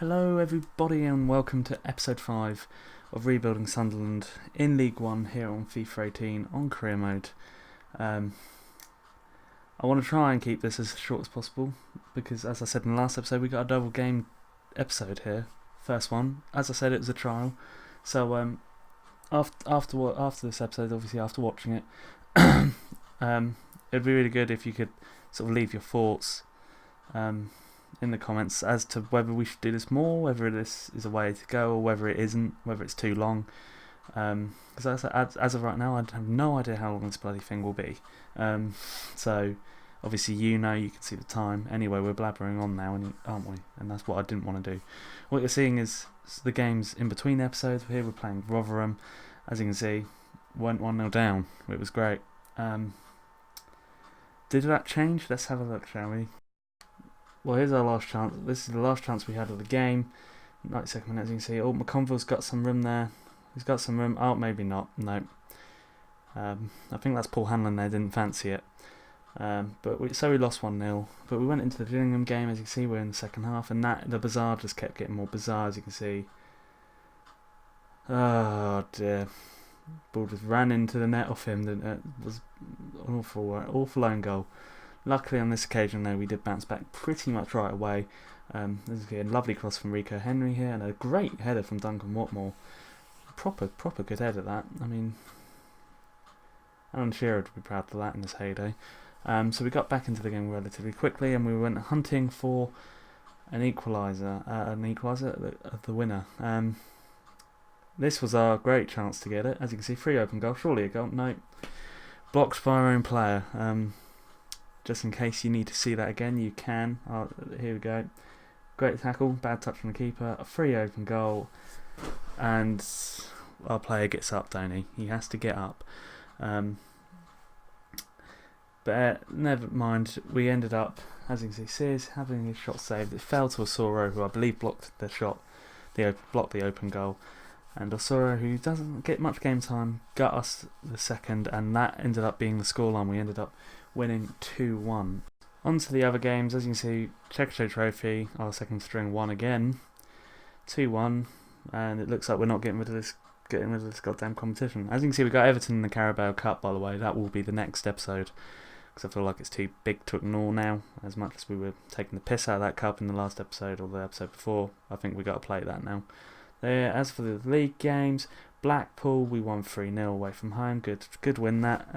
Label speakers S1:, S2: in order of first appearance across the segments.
S1: Hello everybody and welcome to episode 5 of Rebuilding Sunderland in League 1 here on FIFA18 on career mode. I want to try and keep this as short as possible because, as I said in the last episode, we got a double game episode here. First one, as I said, it was a trial. So after this episode, obviously after watching it, it'd be really good if you could sort of leave your thoughts in the comments as to whether we should do this more, whether this is a way to go or whether it isn't, whether it's too long. Because as of right now, I have no idea how long this bloody thing will be. So obviously you can see the time. Anyway, we're blabbering on now, aren't we? And that's what I didn't want to do. What you're seeing is the games in between the episodes. Here we're playing Rotherham. As you can see, went 1-0 down. It was great. Did that change? Let's have a look, shall we? Well, here's our last chance. This is the last chance we had of the game. 92nd minute, as you can see. Oh, McConville's got some room there. He's got some room. Oh, maybe not. No. I think that's Paul Hanlon there. Didn't fancy it. So we lost 1-0. But we went into the Gillingham game. As you can see, we're in the second half. And the bazaar just kept getting more bizarre, as you can see. Oh, dear. Ball just ran into the net off him. It was an awful own goal. Luckily on this occasion though we did bounce back pretty much right away. There's a lovely cross from Rico Henry here and a great header from Duncan Watmore. Proper good header that. I mean, Alan Shearer would be proud of that in his heyday. So we got back into the game relatively quickly and we went hunting for an equaliser. The winner. This was our great chance to get it. As you can see, free open goal. Surely a goal. No. Blocked by our own player. Just in case you need to see that again, you can. Here we go. Great tackle, bad touch from the keeper, a free open goal, and our player gets up, don't he? He has to get up. But never mind, we ended up, as you can see, Sears having his shot saved. It fell to Osoro, who I believe blocked the shot, blocked the open goal. And Osoro, who doesn't get much game time, got us the second, and that ended up being the scoreline. We ended up winning 2-1. On to the other games. As you can see, Checker Trophy, our second string won again, 2-1, and it looks like we're not getting rid of this goddamn competition. As you can see, we got Everton in the Carabao Cup, by the way. That will be the next episode, because I feel like it's too big to ignore now. As much as we were taking the piss out of that cup in the last episode or the episode before, I think we got to play that now. As for the league games, Blackpool, we won 3-0 away from home. Good win that.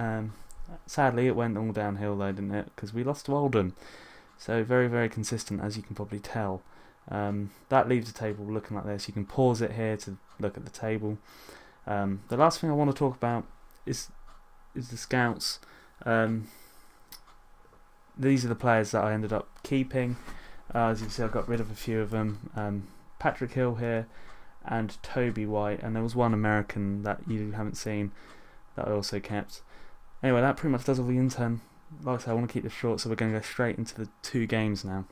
S1: Sadly, it went all downhill though, didn't it? Because we lost to Oldham. So very consistent, as you can probably tell. That leaves the table looking like this. You can pause it here to look at the table. The last thing I want to talk about is the scouts. These are the players that I ended up keeping. As you can see, I got rid of a few of them. Patrick Hill here and Toby White, and there was one American that you haven't seen that I also kept. Anyway, that pretty much does all the intern. Like I said, I want to keep this short, so we're going to go straight into the two games now.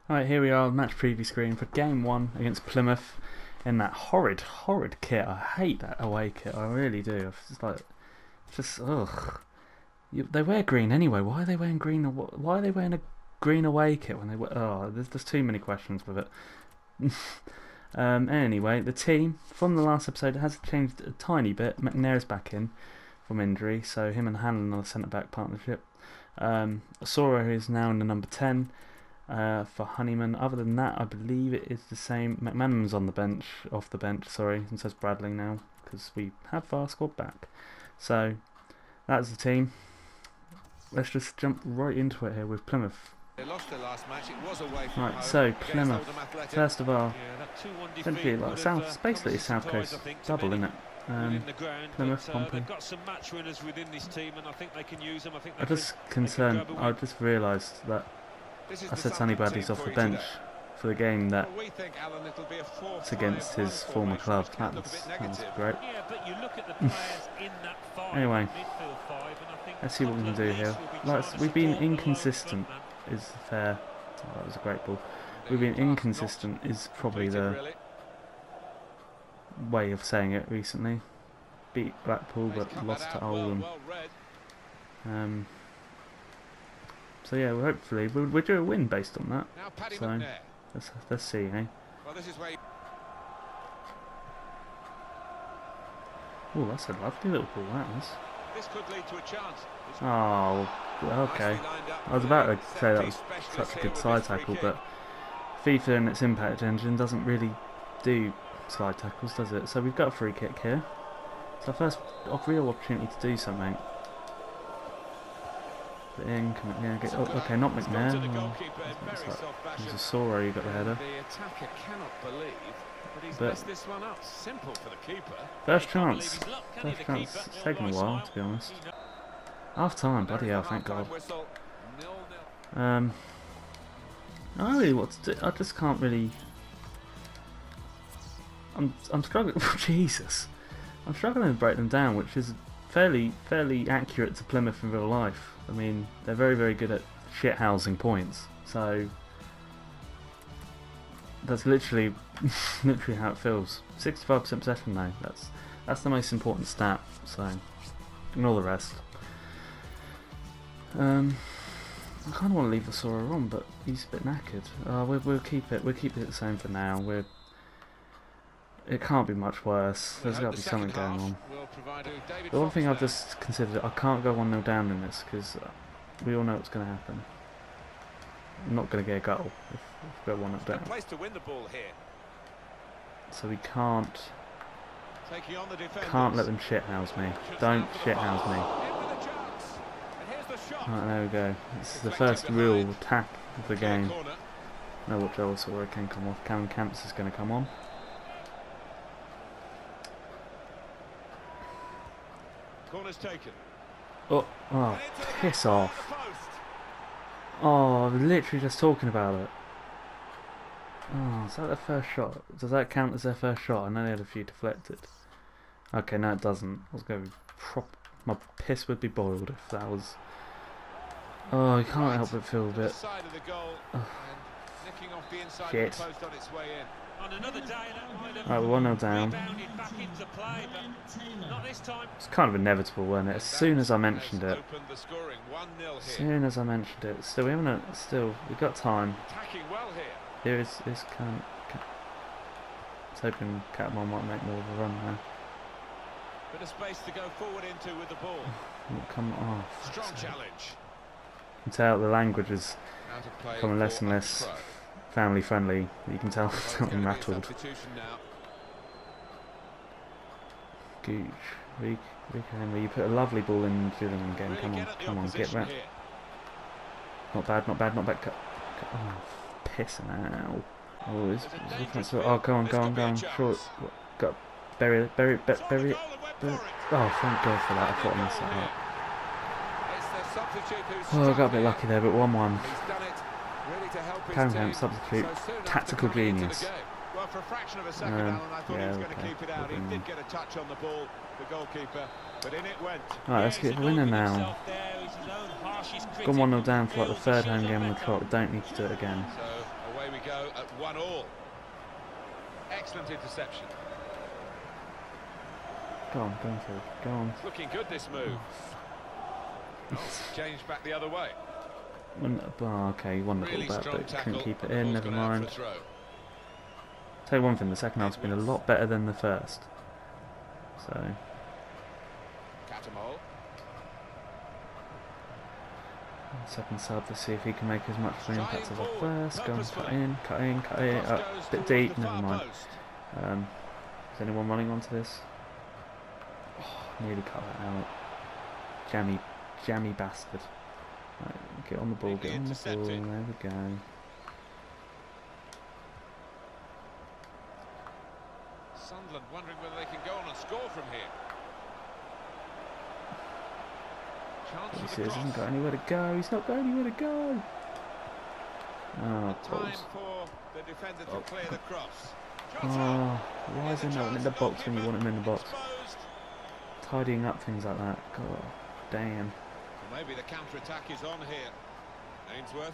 S1: Alright, here we are, match preview screen for game 1 against Plymouth in that horrid kit. I hate that away kit, I really do. Ugh. They wear green anyway. Why are they wearing green? Why are they wearing a green away kit when they wear? Oh, there's too many questions with it. Anyway, the team from the last episode has changed a tiny bit. McNair's back in from injury, so him and Hanlon are the centre-back partnership. Osoro is now in the number 10 for Honeyman. Other than that, I believe it is the same. McManaman's on the bench, off the bench, sorry, and says Bradley now, because we have our squad back. So, that's the team. Let's just jump right into it here with Plymouth.
S2: They lost their last match. It was away from home.
S1: So Plymouth, first of all, essentially like basically a South Coast double, isn't it? Plymouth, Pompey.
S3: They've got some match winners within this team, and I think they can use them. I
S1: just realised that I said Sonny Bradley's off the bench for the game that it's against his former club. That was great. Anyway, let's see what we can do here. We've been inconsistent. Is fair. Oh, that was a great ball. We've been inconsistent is probably the way of saying it recently. Beat Blackpool but lost to Oldham. So yeah, hopefully we'll do a win based on that. So Let's see, eh?
S2: Well, this is where
S1: Oh, that's a lovely little ball, that was.
S3: this could lead to a chance.
S1: Oh, okay. I was about to say that was such a good side tackle, but FIFA and its impact engine doesn't really do side tackles, does it? So we've got a free kick here. It's our first real opportunity to do something. Put it in, come yeah, get, oh, okay, not McNair. There's a Soro who got the header.
S3: The attacker cannot believe that he's
S1: But
S3: messed this one up. Simple for the keeper.
S1: first chance. First chance. It's taken a while, to be honest. Half time, bloody hell, thank God. I don't really what to do. I just can't really. I'm struggling. Jesus, I'm struggling to break them down, which is fairly accurate to Plymouth in real life. I mean, they're very good at shithousing points. So that's literally how it feels. 65% possession now. That's the most important stat. So ignore the rest. I kind of want to leave the Sora on, but he's a bit knackered. We'll keep it the same for now. It can't be much worse. There's got to be something going on. The one thing I've just considered, I can't go 1-0 down in this because we all know what's going to happen. I'm not going to get a goal if we go 1-0 down. So we can't let them shithouse me. Don't shithouse me. Right, there we go. This is the first real attack of the game. No, what Joel saw can come off. Cam Camps is going to come on.
S3: Corner's taken.
S1: Oh, piss off. Oh, I was literally just talking about it. Oh, is that their first shot? Does that count as their first shot? I know they had a few deflected. Okay, no it doesn't. I was going to my piss would be boiled if that was... Oh, you can't help but feel a bit... Oh. Shit. Right, we're 1-0 down. It's kind of inevitable, wasn't it? As soon as I mentioned it. Still, we haven't. We've got time. Here is can. Let's hoping Catmon might make more of a run there.
S3: Bit of space to go forward into with the ball.
S1: Come on.
S3: Strong challenge.
S1: You can tell the language is becoming less and less family friendly. You can tell I'm rattled. Gooch. Henry, you put a lovely ball in Gillingham game. Come on, get round. Not bad. Oh, pissing out. Oh, go on. Short. Got bury it. Oh, thank God for that. I thought I missed that up. Oh, I got a bit lucky there, but 1-1. Cam substitute. Tactical genius.
S3: Well, for a fraction of a second, Alan, I thought he was going to keep it out. He did get a touch on the ball, the goalkeeper, but in it went.
S1: Right, let's get the winner now. Gone 1-0 down for like the third home game on the trot. We don't need to do it again.
S2: So away we go at 1-1. Excellent interception.
S1: Go on, go on.
S2: It's looking good, this move. Changed back the other way.
S1: Okay, you won the ball back, but couldn't keep it in. Never mind. Tell you one thing, the second half's been a lot better than the first. So. Second sub to see if he can make as much of an impact as our first. Go and cut in. A bit deep, never mind. Is anyone running onto this? Oh, nearly cut that out. Jammy bastard. Right, get on the ball, There we go.
S2: Sunderland wondering whether they can go on and score from here.
S1: He hasn't got anywhere to go. He's not got anywhere to go. Oh,
S2: time for the defender to clear the cross.
S1: Oh, why is there no one in the box when you want him in the box? Tidying up things like that. God damn.
S2: Well, maybe the counter-attack is on here. Ainsworth.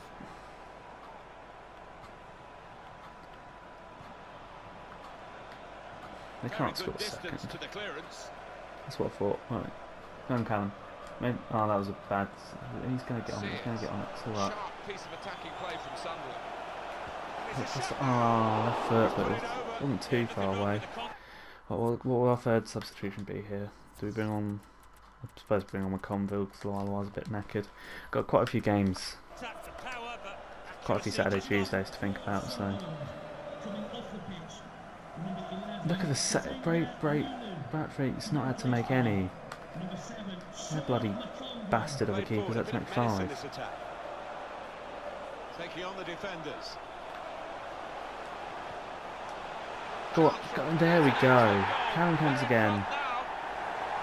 S1: They can't score a second. That's what I thought. Right. Go on, Callum. Maybe, oh, that was a bad... He's going to get on it. It's alright.
S2: Sharp piece of attacking play from Sunderland.
S1: left foot, but it wasn't too far away. What will our third substitution be here? Do we bring on... I suppose bring on McConville because otherwise a bit knackered. Got quite a few games. Quite a few Saturday, Tuesdays to think about, so... Look at the Bradford's not had to make any. That bloody bastard of a keeper's had to make 5.
S3: Taking on the defenders.
S1: Go on, there we go. Karen comes again.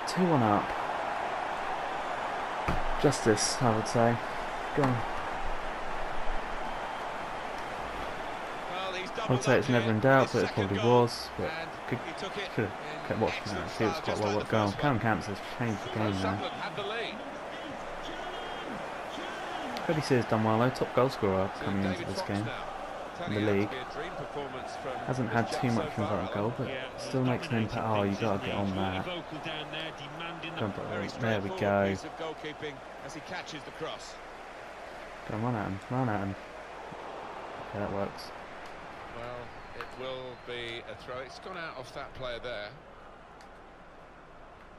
S1: 2-1 up. Justice, I would say. Go on. I would say it's never in doubt, but it probably was. But should have kept watching that. See, it's quite well worked goal. Karen Camps has changed the game now. Freddie Sears done well though. Top goal scorer coming into this game in the league. Hasn't had too much from that goal, but still makes an impact. Oh, you gotta get on that. There we go. Go on, run at him. Run at him. Okay, that works.
S2: Well, it will be a throw. It's gone out off that player there.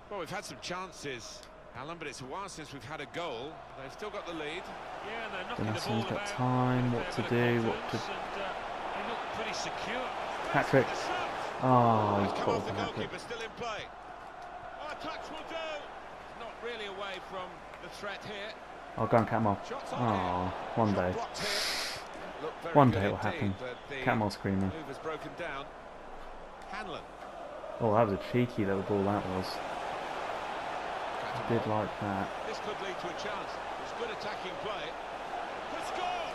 S2: Well, we've had some chances, Alan, but it's a while since we've had a goal. They've still got the lead. Yeah, they're knocking the ball
S1: got time, what to do, what to...
S2: They look pretty secure.
S1: Hat-trick. Oh, he's caught the hat-trick.
S2: Still in play. Oh, a touch will do. Not really away from the threat here.
S1: Oh, go on, Catmull. Oh, one day. One day it will happen. Catmull screaming. Oh, that was a cheeky little ball that was. I did like that.
S3: This could lead to a chance. It's good attacking play. Good score!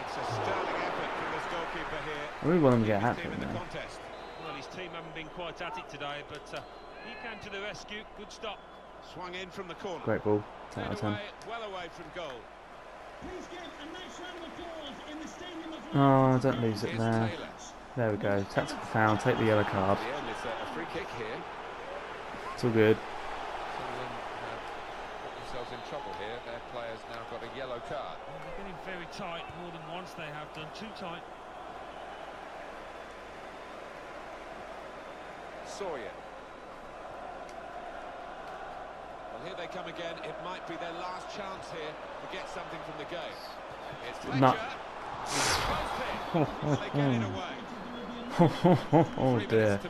S3: It's a sterling effort from this goalkeeper here.
S1: I really want him to get a hat-trick now.
S4: Well, his team haven't been quite at it today, but he came to the rescue. Good stop.
S3: Swung in from the corner.
S1: Great ball. 10 out of 10.
S3: Well away from goal.
S1: Oh, don't lose it there. There we go. Tactical foul. Take the yellow card.
S2: A free kick here.
S1: It's all good.
S2: Sunderland have got themselves in trouble here. Their players now got a yellow card.
S4: They're getting very tight. More than once they have done. Too tight.
S2: Sawyer.
S3: Well, here they come again. It might be their last chance here to get something from the game. It's Fletcher.
S1: No.
S3: They get it away.
S1: Oh dear.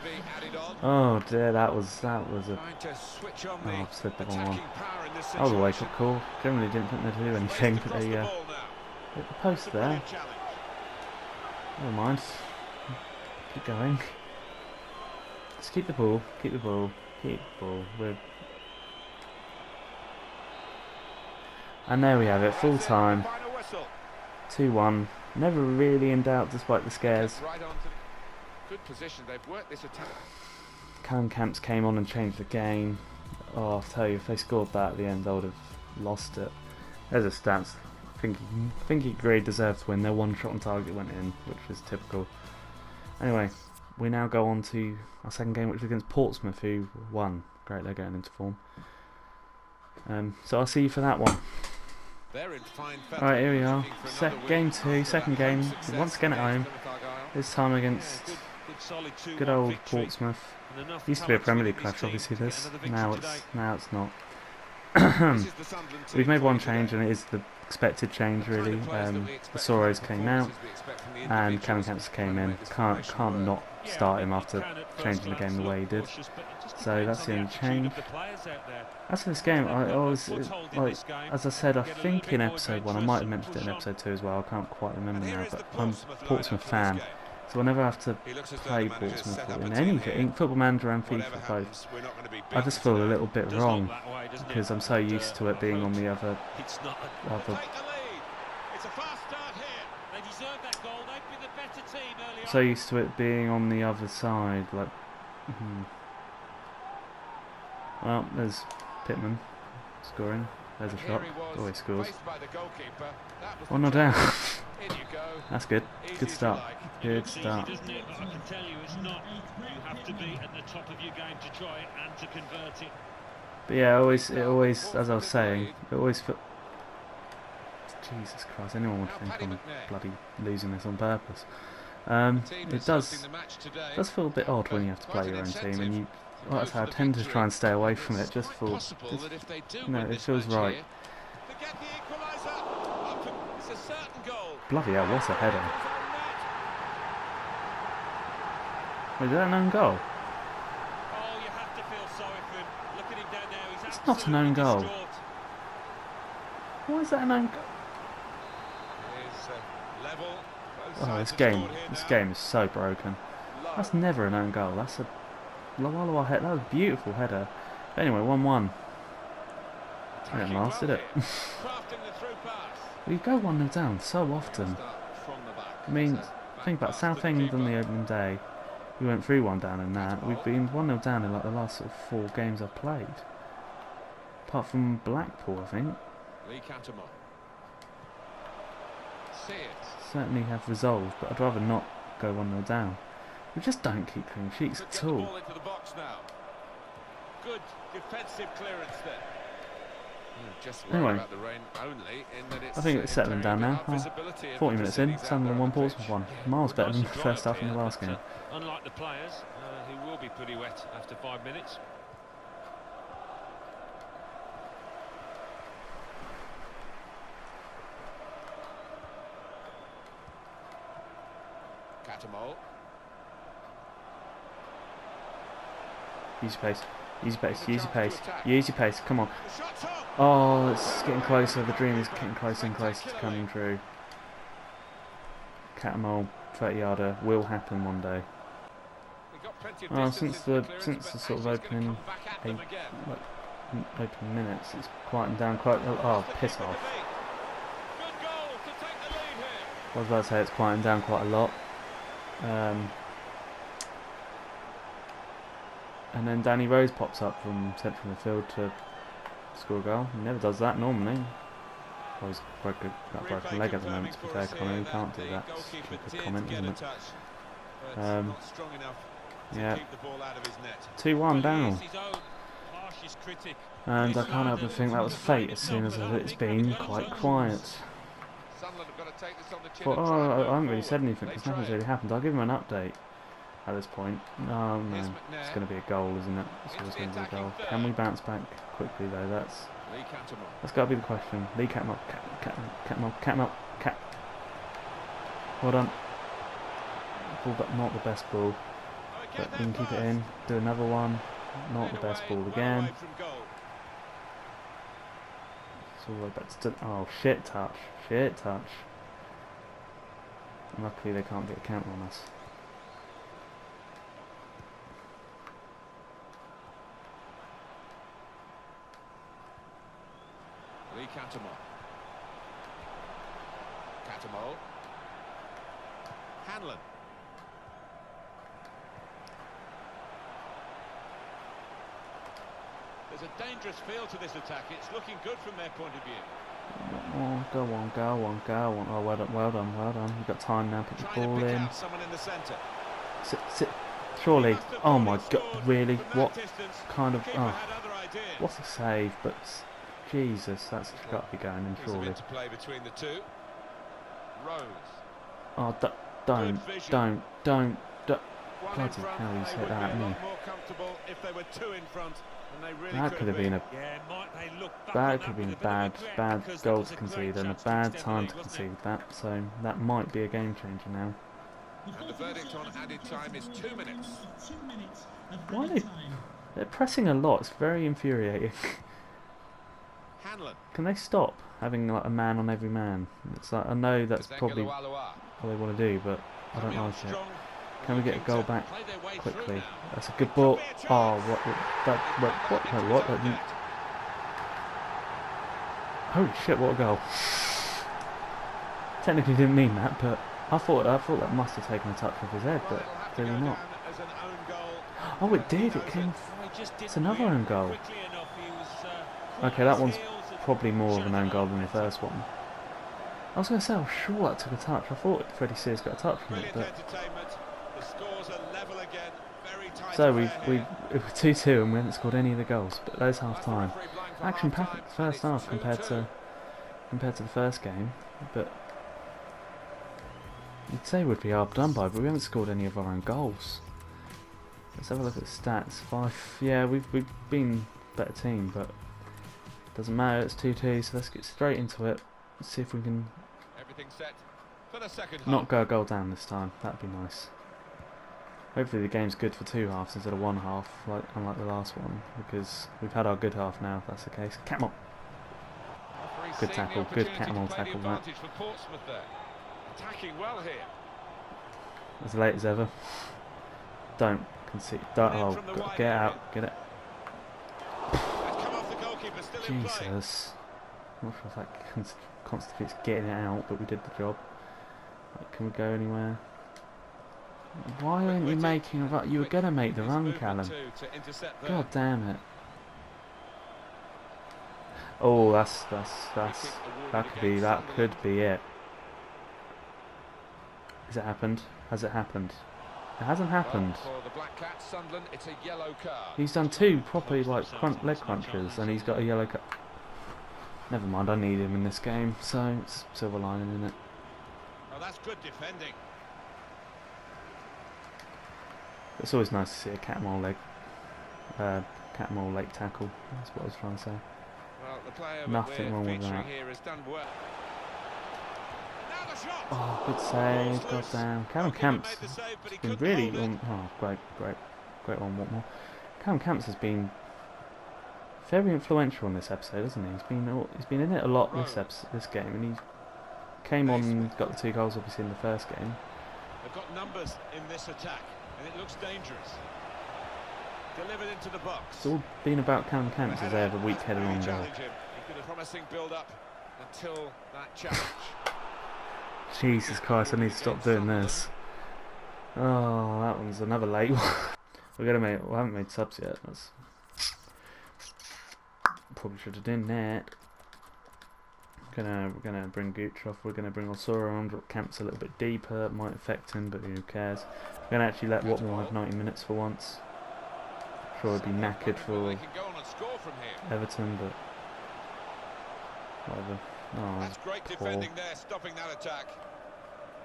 S1: Oh dear, that was a...
S3: Oh,
S1: I've said that one. That was a wake-up call. Generally didn't think they'd do anything, but they hit the post there. Never mind. Keep going. Just keep the ball, keep the ball, keep the ball. And there we have it, full time. 2-1. Never really in doubt despite the scares.
S2: Good position. They've worked this attack.
S1: Callum Camps came on and changed the game. Oh, I'll tell you, if they scored that at the end, I would have lost it. There's a stats. I think he agreed deserved to win. Their one shot on target went in, which was typical. Anyway, we now go on to our second game, which is against Portsmouth, who won. Great, they're going into form. So I'll see you for that one. Alright, here we are. Game 2, second game. Once again at home. This time against good old Portsmouth. Used to be a Premier League clash, obviously this. Now it's not. We've made one change, and it is the expected change really. The Soros came out, and Callum Camps came in. Can't not start him after changing the game the way he did. So that's the only change. As for this game, I always, like, as I said, I think in episode 1, I might have mentioned it in episode 2 as well, I can't quite remember now, but I'm a Portsmouth fan, so whenever I have to play Portsmouth in anything, Football Manager and FIFA both, I just feel a little bit wrong, because I'm so used to it being on the other so used to it being on the other side, like, Well, there's Pittman scoring. There's a shot. Always scores. 1-0 down. That's good. Good start. Good start. But yeah, it always, as I was saying, it always Jesus Christ, anyone would think I'm bloody losing this on purpose. It does feel a bit odd when you have to play your own team, and you. Like I say, I tend to try and stay away from it just for. It feels right. Bloody hell, what's a header? Wait, is that an own goal?
S4: Oh, you have to feel sorry for him. Look at him down there. He's
S1: It's not an own goal.
S4: distraught.
S1: Why is that an own goal? Oh, this game is so broken. That's never an own goal. That's a Lawalawa head. That was a beautiful header. But anyway, 1-1. It didn't last, did it? We go 1-0 down so often. I mean, think about Southend on the opening day. We went 3-1 down in that. We've been 1-0 down in like the last sort of 4 games I've played. Apart from Blackpool, I think. Certainly have resolve, but I'd rather not go 1-0 down. We just don't keep clean sheets at all.
S3: Good defensive clearance there.
S1: Anyway, I think it's settling down now. 40 minutes in, Sunderland 1, Portsmouth 1. Miles better than the first half in the last game.
S4: Unlike the players, who will be pretty wet after 5 minutes.
S1: Use your pace, use your pace, use your pace, use your pace, come on. Oh, it's getting closer, the dream is getting closer and closer to coming true. Catamol, 30-yarder, will happen one day. Oh, since the sort of opening opening minutes, it's quietened down quite. Oh, piss off! I was about to say it's quietened down quite a lot. And then Danny Rose pops up from central midfield to score a goal. He never does that normally. Oh, he's got a broken leg at the moment, to be fair, Connor. He can't do that. It's a good comment, isn't it? Yeah. 2-1 down. And I can't help but think that was fate as soon as it's been quite quiet. But, I haven't really said anything because nothing's really happened. I'll give him an update at this point. No, it's going to be a goal, isn't it? It's always going to be a goal. Can we bounce back quickly though? That's got to be the question. Lee Catmull, Cat. Well done. Ball, but not the best ball. But we can keep it in. Do another one. Not the best ball again. It's all the way back to... Oh, shit touch. Shit touch. Luckily they can't get a counter on us.
S3: Lee Catmull. Hanlon. There's a dangerous feel to this attack. It's looking good from their point of view.
S1: Oh, go on, go on, go on. Oh, well done, well done, well done. You've got time now, put the ball in.
S3: Someone in the centre.
S1: Sit. Surely. Oh my god, really? What kind of... Oh, what's a save, but... Jesus, that's got to be going in, surely.
S3: To play between the two. Rose.
S1: Oh, don't. Bloody hell, he's hit that, hasn't he? That could have been a bad goal to concede and a bad time to concede that, so that might be a game changer now.
S3: And the verdict on added time is 2 minutes.
S1: Why they're pressing a lot, it's very infuriating.
S3: Hanlon.
S1: Can they stop having like a man on every man? It's like, I know that's probably what they want to do, but I don't like it. Can we get a goal back quickly? That's a good ball. Oh, what? That didn't... Holy shit! What a goal! Technically didn't mean that, but I thought that must have taken a touch off his head, but clearly not. Oh, it did. It came. It's another own goal. Okay, that one's probably more of an own goal than the first one. I was going to say, I'm sure that took a touch. I thought Freddie Sears got a touch from it, but. So we were 2-2 and we haven't scored any of the goals, but there's half time. Action packed first half compared to compared to the first game, but you'd say we'd be hard done by, but we haven't scored any of our own goals. Let's have a look at the stats. 5, yeah, we've been a better team, but doesn't matter, it's 2-2, so let's get straight into it. Let's see if we can
S3: Everything set for the second half.
S1: not go a goal down this time. That'd be nice. Hopefully the game's good for 2 halves instead of 1 half, unlike the last one, because we've had our good half now, if that's the case. Catmull. Good tackle, good Catmull tackle that.
S3: For Portsmouth there. Attacking well here.
S1: As late as ever. Don't concede. Oh, get out, get it.
S3: That's come off the goalkeeper, still in play.
S1: Jesus. I'm not sure if that constitutes getting it out, but we did the job. Right, can we go anywhere? Why aren't you making a run? You were going to make the run, Callum. God damn it. Oh, that could be it. Has it happened? Has it happened? It hasn't happened.
S3: Well, for the Black Cats, Sunderland, it's a yellow card.
S1: He's done 2 properly like leg crunches and he's got a yellow card. Never mind, I need him in this game, so it's silver lining, isn't it?
S3: Oh, that's good defending.
S1: It's always nice to see a Catmull leg tackle. That's what I was trying to say.
S3: Well, the player
S1: Nothing wrong with that.
S3: here has done well. Now the shot.
S1: Oh, good save, god damn. Callum Camps has been really great one, what more. Callum Camps has been very influential in this episode, hasn't he? He's been in it a lot this game, and he came on and got the 2 goals obviously in the first game.
S3: They've got numbers in this attack, and it looks dangerous. Delivered into the box.
S1: It's all been about Callum Camps as they have a weak header on goal.
S3: He could have promising build-up until that challenge.
S1: Jesus Christ, I need to stop doing this. Oh, that one's another late one. We haven't made subs yet. That's probably should have done that. We're gonna bring Gooch off. We're gonna bring Osoro on. Drop Camps a little bit deeper. It might affect him, but who cares? We're gonna actually let Watmore have 90 minutes for once. I'm sure he'd be knackered for Everton, but whatever. Oh,
S3: that's great defending there, stopping that attack.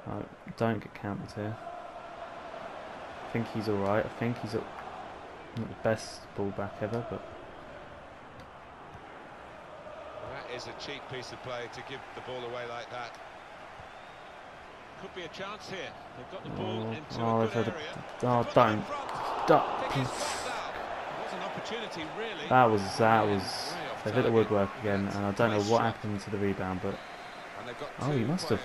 S1: Oh, don't get counted here. I think he's alright. I think he's not the best ball back ever, but
S3: that is a cheap piece of play to give the ball away like that. Could be a chance here. They've got the ball into a good area.
S1: Oh, don't.
S3: An opportunity, really.
S1: That was. They've hit the woodwork again, and I don't know what happened to the rebound, but oh, he must have.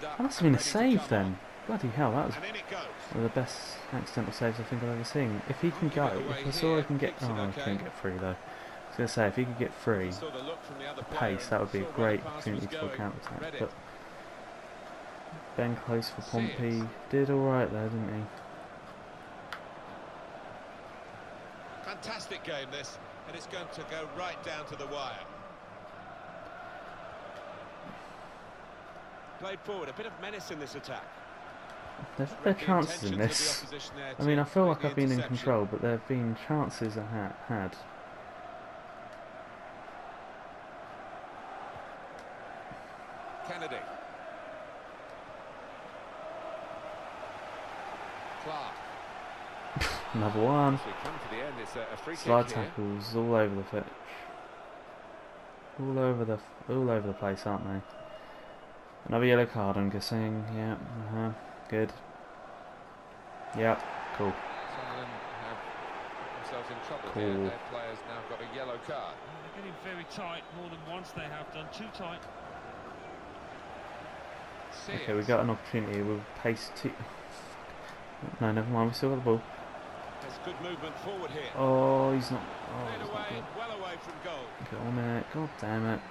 S1: That must have been a save then. Bloody hell, that was one of the best accidental saves I think I've ever seen. If he can go, if I saw he can get, oh, he couldn't get free though. I was going to say, if he could get free, the pace, that would be a great opportunity for a counter attack. But Ben close for Pompey, did alright there, didn't he?
S3: Fantastic game this, and it's going to go right down to the wire. Played forward, a bit of menace in this attack.
S1: There's been chances in this. I mean, I feel like I've been in control, but there have been chances I had.
S3: Kennedy. Clark.
S1: Another one.
S3: As we come to the end, it's a free
S1: Slide
S3: kick here.
S1: tackles all over the pitch. All over the place, aren't they? Another yellow card, I'm guessing. Yeah, good. Yep, cool.
S3: Sunderland have themselves in trouble here. Their players now got a yellow card.
S4: They're getting very tight, more than once they have done, too tight.
S1: Okay, we got an opportunity. We'll pace to. No, never mind. We still got the ball.
S3: There's good movement forward here.
S1: Oh, he's not. Oh,
S3: Played
S1: he's not
S3: away,
S1: good.
S3: well away from goal.
S1: Get on it. God damn it.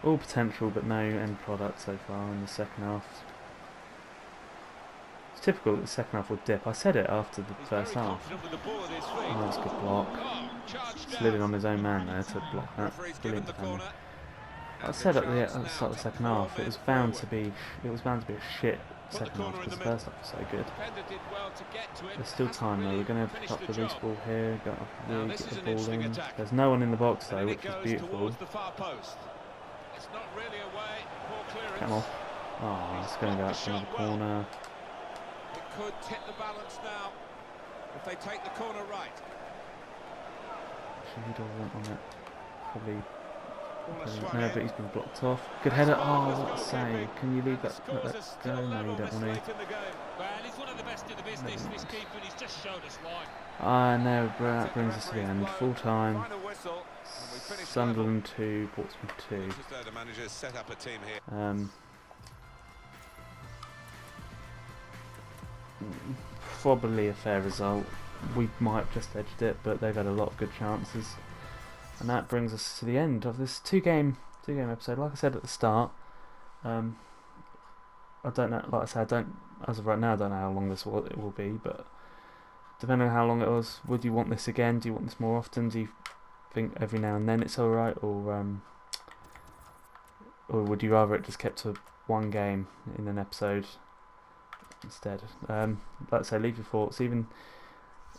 S1: All potential, but no end product so far in the second half. It's typical that the second half will dip. I said it after the first half. Oh, that's a good block. Slid in on his own man there to block that. Brilliant defender. I said at the start of the second half, it was bound to be a shit second half because the first half was so good. There's still time though. We're going to pick up the loose ball here. Got to really get the ball in. There's no one in the box though, which is beautiful.
S3: It's not really away. Poor clearance.
S1: Come on. Oh, it's going to go out to another corner.
S3: It could tip the balance now if they take the corner right.
S1: Actually, who do I want on it? Probably. No, but he's been blocked off. Good header. Oh, what a save. Can you leave that, let that go? No, you don't want to.
S4: Well, he's one of the best in the business, this keeper, and he's just showed us why.
S1: Ah, no, that brings us to the end. Full time. Sunderland 2, Portsmouth 2.
S3: The manager's set up a team here.
S1: Probably a fair result. We might have just edged it, but they've had a lot of good chances. And that brings us to the end of this two-game episode. Like I said at the start, I don't know. Like I said, as of right now, I don't know how long it will be. But depending on how long it was, would you want this again? Do you want this more often? Do you think every now and then it's all right, or would you rather it just kept to one game in an episode instead? Like I say, leave your thoughts. Even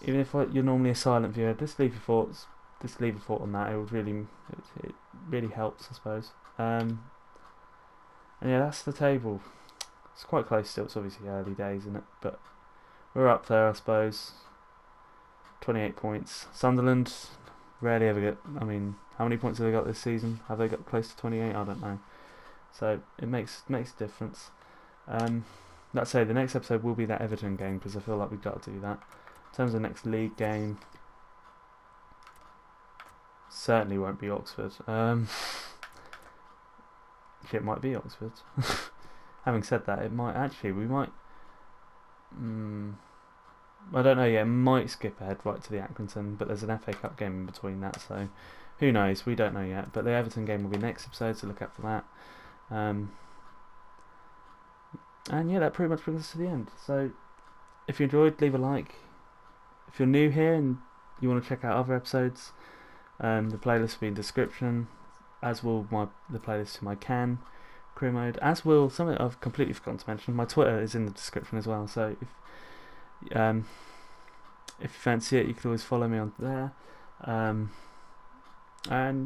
S1: if you're normally a silent viewer, just leave your thoughts. Just leave a thought on that. It really helps, I suppose. And yeah, that's the table. It's quite close still. It's obviously early days, isn't it? But we're up there, I suppose. 28 points. Sunderland rarely ever get. I mean, how many points have they got this season? Have they got close to 28? I don't know. So it makes a difference. Let's say the next episode will be that Everton game, because I feel like we've got to do that. In terms of the next league game, certainly won't be Oxford. It might be Oxford. Having said that, it might actually. We might. I don't know yet. It might skip ahead right to the Accrington, but there's an FA Cup game in between that, so who knows? We don't know yet. But the Everton game will be next episode, so look out for that. And yeah, that pretty much brings us to the end. So if you enjoyed, leave a like. If you're new here and you want to check out other episodes, the playlist will be in the description, as will the playlist to my career mode, as will something I've completely forgotten to mention. My Twitter is in the description as well, so if you fancy it, you can always follow me on there. And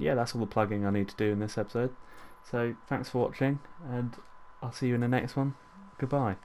S1: yeah, that's all the plugging I need to do in this episode. So thanks for watching, and I'll see you in the next one. Goodbye.